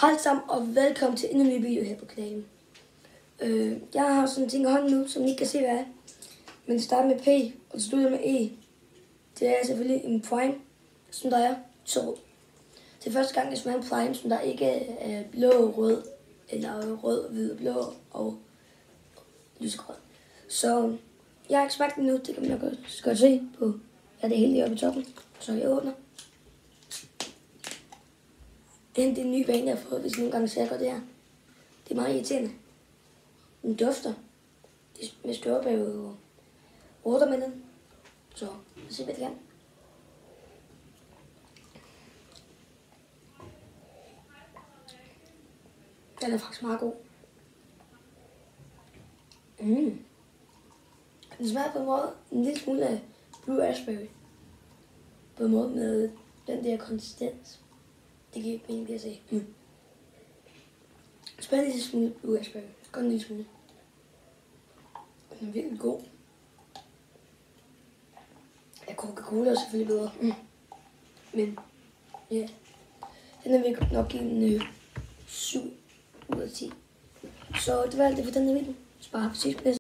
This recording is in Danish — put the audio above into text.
Hej sammen og velkommen til endnu en ny video her på kanalen. Jeg har sådan en ting i hånden nu, som I ikke kan se hvad er. Men det starter med P, og det slutter med E. Det er selvfølgelig en prime, som der er to. Det er første gang, jeg smager en prime, som der ikke er blå, rød, eller rød, hvid, blå og lysegrøn. Så jeg har ikke smagt den nu, det kan man nok godt se på. Ja, det er helt lige oppe i toppen, så jeg åbner. Det er en ny vane, jeg har fået, hvis nogle gange ser jeg godt det her. Det er meget irriterende. Den dufter. Det med støvbær og watermelon. Så lad os se, hvad det kan. Den er faktisk meget god. Den smager på en måde en lille smule af blue raspberry. På en måde med den der konsistens. Det giver ikke mening, det jeg sagde. Smager en lille smule blue raspberry. Godt en lille smule. Den er virkelig god. Ja, Coca-Cola er selvfølgelig bedre. Men ja, den er virkelig nok en 7 ud af 10. Så det var alt det for den her video. Så bare ses på næste.